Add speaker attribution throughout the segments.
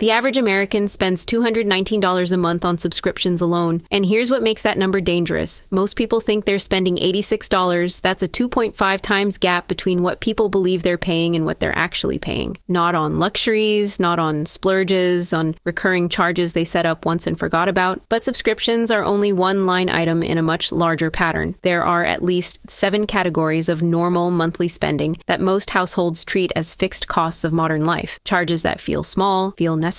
Speaker 1: The average American spends $219 a month on subscriptions alone, and here's what makes that number dangerous. Most people think they're spending $86. That's a 2.5 times gap between what people believe they're paying and what they're actually paying. Not on luxuries, not on splurges, on recurring charges they set up once and forgot about, but subscriptions are only one line item in a much larger pattern. There are at least 7 categories of normal monthly spending that most households treat as fixed costs of modern life. Charges that feel small, feel necessary,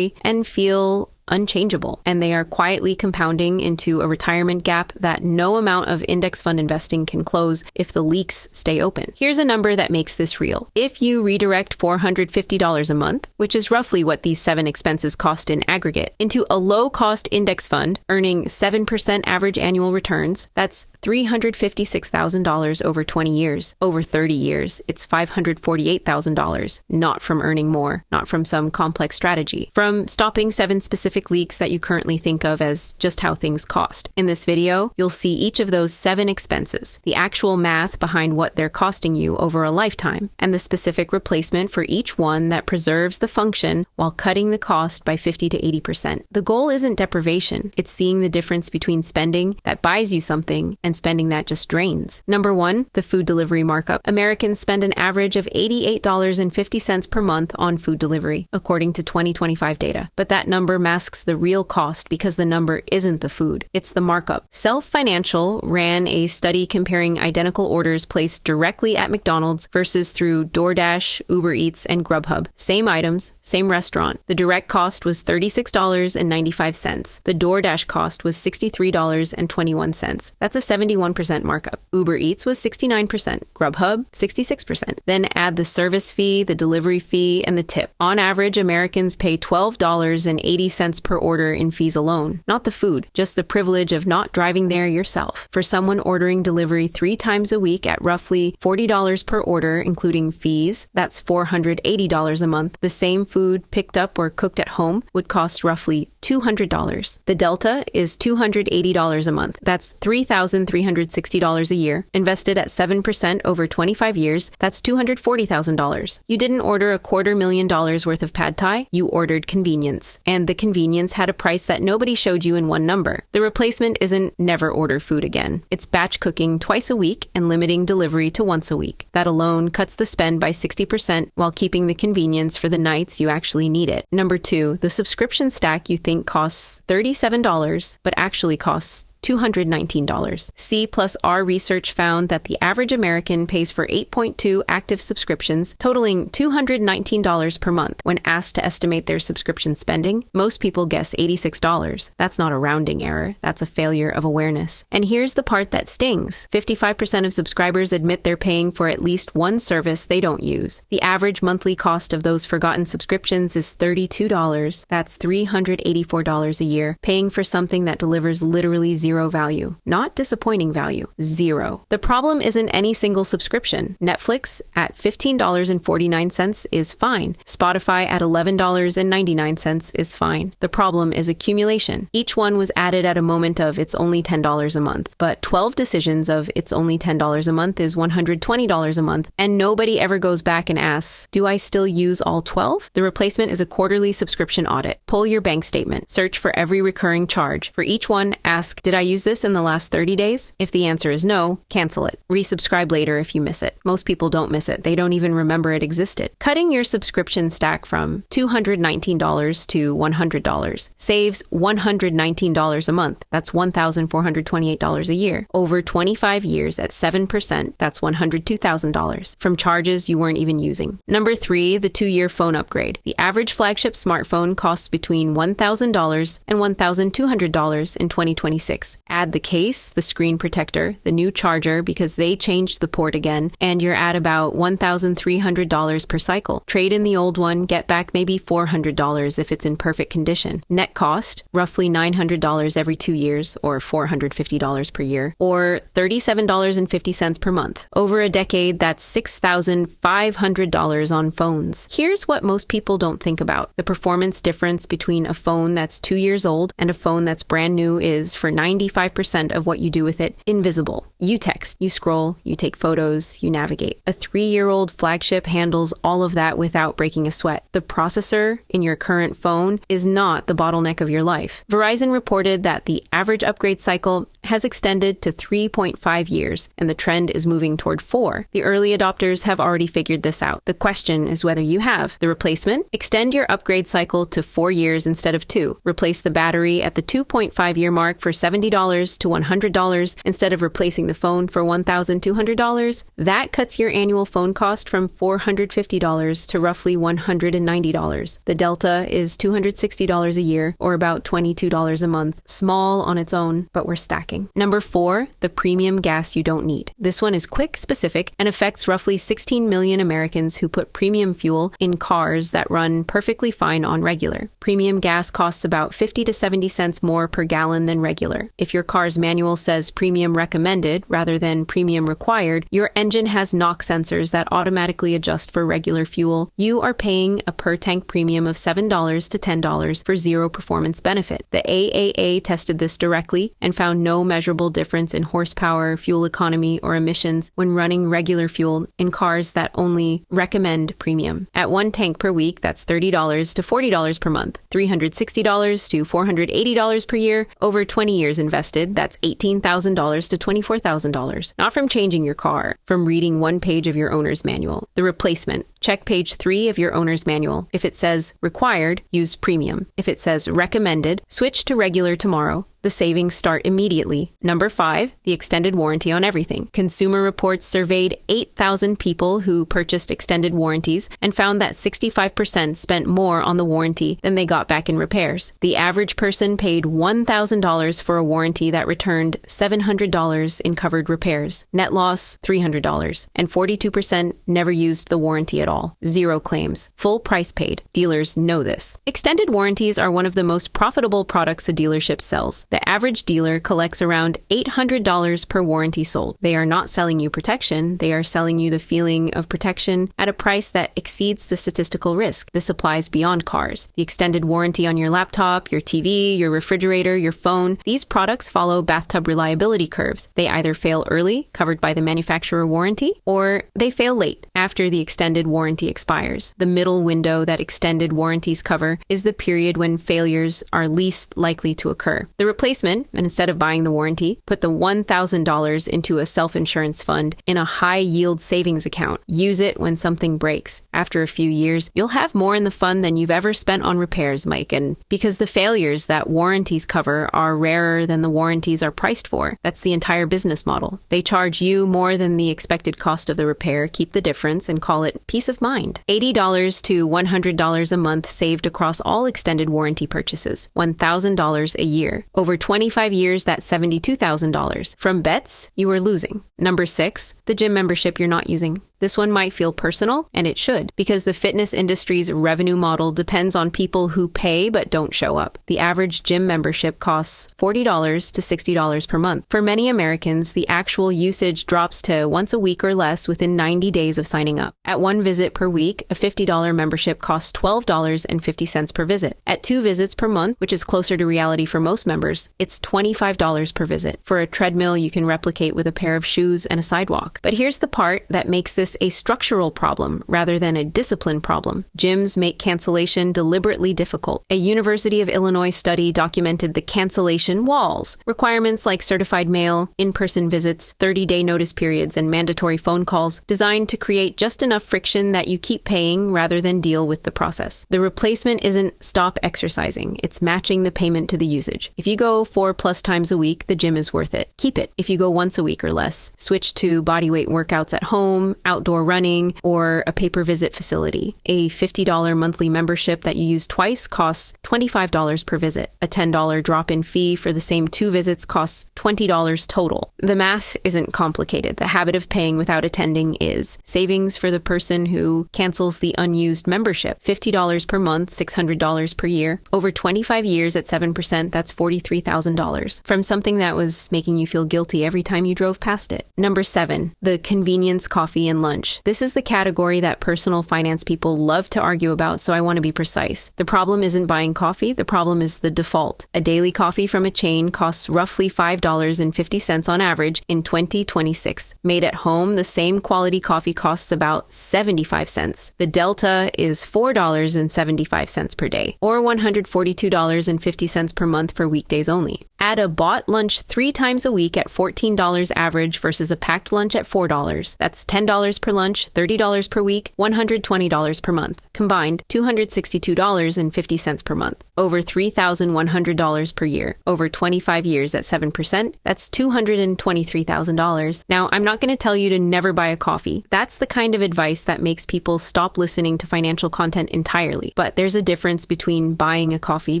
Speaker 1: and feel unchangeable, and they are quietly compounding into a retirement gap that no amount of index fund investing can close if the leaks stay open. Here's a number that makes this real. If you redirect $450 a month, which is roughly what these 7 expenses cost in aggregate, into a low-cost index fund earning 7% average annual returns, that's $356,000 over 20 years. Over 30 years, it's $548,000, not from earning more, not from some complex strategy, from stopping 7 specific leaks that you currently think of as just how things cost. In this video, you'll see each of those 7 expenses, the actual math behind what they're costing you over a lifetime, and the specific replacement for each one that preserves the function while cutting the cost by 50 to 80%. The goal isn't deprivation, it's seeing the difference between spending that buys you something and spending that just drains. Number 1, the food delivery markup. Americans spend an average of $88.50 per month on food delivery, according to 2025 data. But that number masks the real cost because the number isn't the food, it's the markup. Self Financial ran a study comparing identical orders placed directly at McDonald's versus through DoorDash, Uber Eats, and Grubhub. Same items, same restaurant. The direct cost was $36.95. The DoorDash cost was $63.21. That's a 71% markup. Uber Eats was 69%, Grubhub 66%. Then add the service fee, the delivery fee, and the tip. On average, Americans pay $12.80 per order in fees alone. Not the food, just the privilege of not driving there yourself. For someone ordering delivery 3 times a week at roughly $40 per order, including fees, that's $480 a month. The same food picked up or cooked at home would cost roughly $200. The delta is $280 a month. That's $3,360 a year. Invested at 7% over 25 years, that's $240,000. You didn't order $250,000 worth of pad thai, you ordered convenience. And the convenience had a price that nobody showed you in one number. The replacement isn't never order food again. It's batch cooking twice a week and limiting delivery to once a week. That alone cuts the spend by 60% while keeping the convenience for the nights you actually need it. Number 2, the subscription stack you think costs $37, but actually costs $219. C+R research found that the average American pays for 8.2 active subscriptions, totaling $219 per month. When asked to estimate their subscription spending, most people guess $86. That's not a rounding error. That's a failure of awareness. And here's the part that stings. 55% of subscribers admit they're paying for at least one service they don't use. The average monthly cost of those forgotten subscriptions is $32. That's $384 a year, paying for something that delivers literally zero value. Not disappointing value. Zero. The problem isn't any single subscription. Netflix at $15.49 is fine. Spotify at $11.99 is fine. The problem is accumulation. Each one was added at a moment of it's only $10 a month, but 12 decisions of it's only $10 a month is $120 a month, and nobody ever goes back and asks, do I still use all 12? The replacement is a quarterly subscription audit. Pull your bank statement. Search for every recurring charge. For each one, ask, did I use this in the last 30 days? If the answer is no, cancel it. Resubscribe later if you miss it. Most people don't miss it. They don't even remember it existed. Cutting your subscription stack from $219 to $100 saves $119 a month. That's $1,428 a year. Over 25 years at 7%, that's $102,000 from charges you weren't even using. Number 3, the 2-year phone upgrade. The average flagship smartphone costs between $1,000 and $1,200 in 2026. Add the case, the screen protector, the new charger because they changed the port again, and you're at about $1,300 per cycle. Trade in the old one, get back maybe $400 if it's in perfect condition. Net cost, roughly $900 every 2 years, or $450 per year, or $37.50 per month. Over a decade, that's $6,500 on phones. Here's what most people don't think about. The performance difference between a phone that's 2 years old and a phone that's brand new is, for 9 95% of what you do with it invisible. You text, you scroll, you take photos, you navigate. A 3-year-old flagship handles all of that without breaking a sweat. The processor in your current phone is not the bottleneck of your life. Verizon reported that the average upgrade cycle has extended to 3.5 years, and the trend is moving toward 4. The early adopters have already figured this out. The question is whether you have. The replacement? Extend your upgrade cycle to 4 years instead of 2. Replace the battery at the 2.5-year mark for $70 to $100 instead of replacing the phone for $1,200. That cuts your annual phone cost from $450 to roughly $190. The delta is $260 a year, or about $22 a month. Small on its own, but we're stacking. Number 4, the premium gas you don't need. This one is quick, specific, and affects roughly 16 million Americans who put premium fuel in cars that run perfectly fine on regular. Premium gas costs about 50 to 70 cents more per gallon than regular. If your car's manual says premium recommended rather than premium required, your engine has NOx sensors that automatically adjust for regular fuel. You are paying a per tank premium of $7 to $10 for zero performance benefit. The AAA tested this directly and found no measurable difference in horsepower, fuel economy, or emissions when running regular fuel in cars that only recommend premium. At 1 tank per week, that's $30 to $40 per month, $360 to $480 per year. Over 20 years invested, that's $18,000 to $24,000. Not from changing your car, from reading one page of your owner's manual. The replacement. Check page 3 of your owner's manual. If it says required, use premium. If it says recommended, switch to regular tomorrow. The savings start immediately. Number 5, the extended warranty on everything. Consumer Reports surveyed 8,000 people who purchased extended warranties and found that 65% spent more on the warranty than they got back in repairs. The average person paid $1,000 for a warranty that returned $700 in covered repairs. Net loss, $300. And 42% never used the warranty at all. 0 claims. Full price paid. Dealers know this. Extended warranties are one of the most profitable products a dealership sells. The average dealer collects around $800 per warranty sold. They are not selling you protection. They are selling you the feeling of protection at a price that exceeds the statistical risk. This applies beyond cars. The extended warranty on your laptop, your TV, your refrigerator, your phone. These products follow bathtub reliability curves. They either fail early, covered by the manufacturer warranty, or they fail late, after the extended warranty expires. The middle window that extended warranties cover is the period when failures are least likely to occur. The replacement, and instead of buying the warranty, put the $1,000 into a self-insurance fund in a high-yield savings account. Use it when something breaks. After a few years, you'll have more in the fund than you've ever spent on repairs, Mike, and because the failures that warranties cover are rarer than the warranties are priced for. That's the entire business model. They charge you more than the expected cost of the repair, keep the difference, and call it peace of mind. $80 to $100 a month saved across all extended warranty purchases. $1,000 a year. Over 25 years, that's $72,000. From bets, you are losing. Number 6, the gym membership you're not using. This one might feel personal, and it should, because the fitness industry's revenue model depends on people who pay but don't show up. The average gym membership costs $40 to $60 per month. For many Americans, the actual usage drops to once a week or less within 90 days of signing up. At 1 visit per week, a $50 membership costs $12.50 per visit. At 2 visits per month, which is closer to reality for most members, it's $25 per visit. For a treadmill you can replicate with a pair of shoes and a sidewalk. But here's the part that makes this a structural problem rather than a discipline problem. Gyms make cancellation deliberately difficult. A University of Illinois study documented the cancellation walls. Requirements like certified mail, in-person visits, 30-day notice periods, and mandatory phone calls designed to create just enough friction that you keep paying rather than deal with the process. The replacement isn't stop exercising. It's matching the payment to the usage. If you go 4+ times a week, the gym is worth it. Keep it. If you go once a week or less, switch to bodyweight workouts at home, outdoor running, or a pay-per-visit facility. A $50 monthly membership that you use twice costs $25 per visit. A $10 drop-in fee for the same 2 visits costs $20 total. The math isn't complicated. The habit of paying without attending is. Savings for the person who cancels the unused membership. $50 per month, $600 per year. Over 25 years at 7%, that's $43,000. From something that was making you feel guilty every time you drove past it. Number 7, the convenience coffee and lunch. This is the category that personal finance people love to argue about, so I want to be precise. The problem isn't buying coffee. The problem is the default. A daily coffee from a chain costs roughly $5.50 on average in 2026. Made at home, the same quality coffee costs about 75 cents. The delta is $4.75 per day, or $142.50 per month for weekdays only. Add a bought lunch 3 times a week at $14 average versus a packed lunch at $4. That's $10 per lunch, $30 per week, $120 per month. Combined, $262.50 per month. Over $3,100 per year. Over 25 years at 7%, that's $223,000. Now, I'm not going to tell you to never buy a coffee. That's the kind of advice that makes people stop listening to financial content entirely. But there's a difference between buying a coffee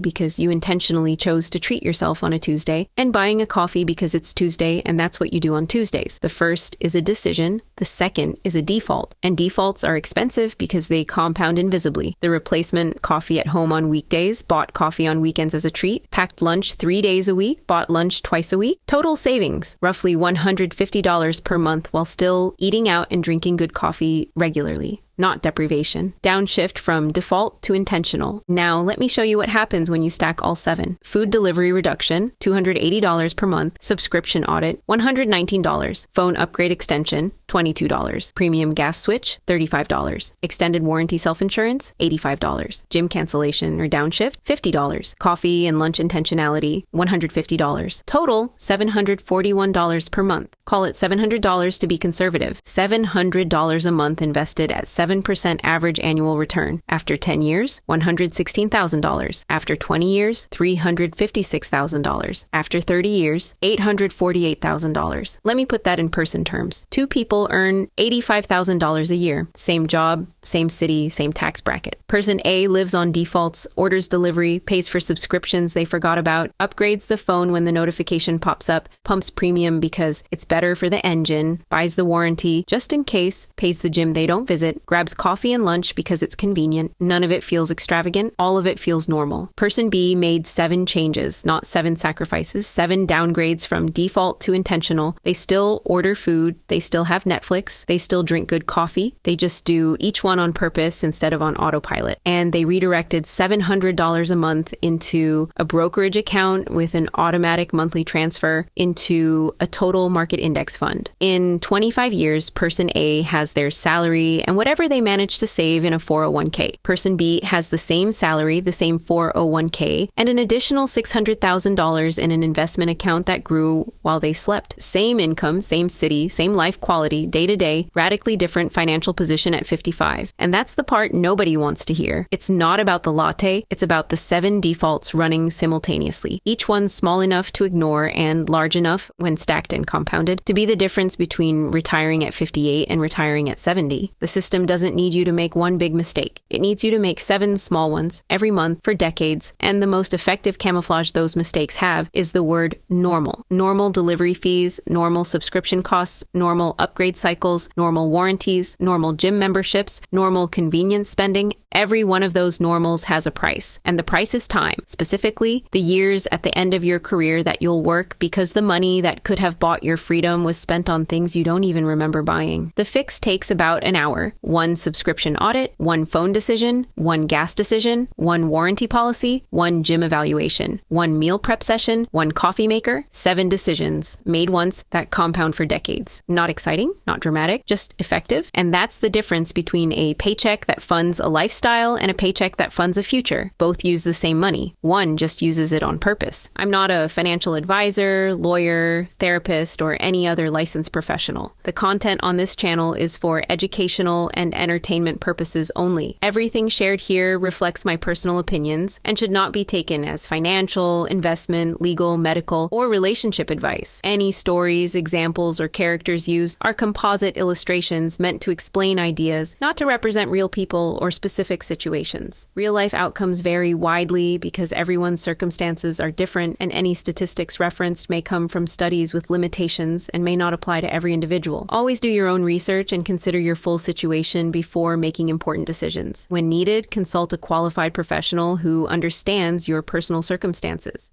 Speaker 1: because you intentionally chose to treat yourself on a Tuesday and buying a coffee because it's Tuesday and that's what you do on Tuesdays. The first is a decision. The second is a default. And defaults are expensive because they compound invisibly. The replacement coffee at home on weekdays, bought coffee on weekends as a treat, packed lunch 3 days a week, bought lunch twice a week. Total savings, roughly $150 per month while still eating out and drinking good coffee regularly. Not deprivation. Downshift from default to intentional. Now, let me show you what happens when you stack all 7. Food delivery reduction, $280 per month. Subscription audit, $119. Phone upgrade extension, $22. Premium gas switch, $35. Extended warranty self-insurance, $85. Gym cancellation or downshift, $50. Coffee and lunch intentionality, $150. Total, $741 per month. Call it $700 to be conservative. $700 a month invested at 7% average annual return. After 10 years, $116,000. After 20 years, $356,000. After 30 years, $848,000. Let me put that in person terms. 2 people earn $85,000 a year. Same job, same city, same tax bracket. Person A lives on defaults, orders delivery, pays for subscriptions they forgot about, upgrades the phone when the notification pops up, pumps premium because it's better for the engine, buys the warranty just in case, pays the gym they don't visit, grabs coffee and lunch because it's convenient. None of it feels extravagant. All of it feels normal. Person B made 7 changes, not 7 sacrifices, 7 downgrades from default to intentional. They still order food. They still have Netflix. They still drink good coffee. They just do each one on purpose instead of on autopilot. And they redirected $700 a month into a brokerage account with an automatic monthly transfer into a total market index fund. In 25 years, person A has their salary and whatever they manage to save in a 401k. Person B has the same salary, the same 401k, and an additional $600,000 in an investment account that grew while they slept. Same income, same city, same life quality, day to day, radically different financial position at 55. And that's the part nobody wants to hear. It's not about the latte, it's about the 7 defaults running simultaneously. Each one small enough to ignore and large enough, when stacked and compounded, to be the difference between retiring at 58 and retiring at 70. The system doesn't need you to make one big mistake. It needs you to make 7 small ones every month for decades, and the most effective camouflage those mistakes have is the word normal. Normal delivery fees, normal subscription costs, normal upgrade cycles, normal warranties, normal gym memberships, normal convenience spending. Every one of those normals has a price, and the price is time, specifically the years at the end of your career that you'll work because the money that could have bought your freedom was spent on things you don't even remember buying. The fix takes about an hour. 1 subscription audit, 1 phone decision, 1 gas decision, 1 warranty policy, 1 gym evaluation, 1 meal prep session, 1 coffee maker, 7 decisions made once that compound for decades. Not exciting, not dramatic, just effective. And that's the difference between a paycheck that funds a lifestyle and a paycheck that funds a future. Both use the same money. One just uses it on purpose. I'm not a financial advisor, lawyer, therapist, or any other licensed professional. The content on this channel is for educational and entertainment purposes only. Everything shared here reflects my personal opinions and should not be taken as financial, investment, legal, medical, or relationship advice. Any stories, examples, or characters used are composite illustrations meant to explain ideas, not to represent real people or specific situations. Real-life outcomes vary widely because everyone's circumstances are different, and any statistics referenced may come from studies with limitations and may not apply to every individual. Always do your own research and consider your full situation before making important decisions. When needed, consult a qualified professional who understands your personal circumstances.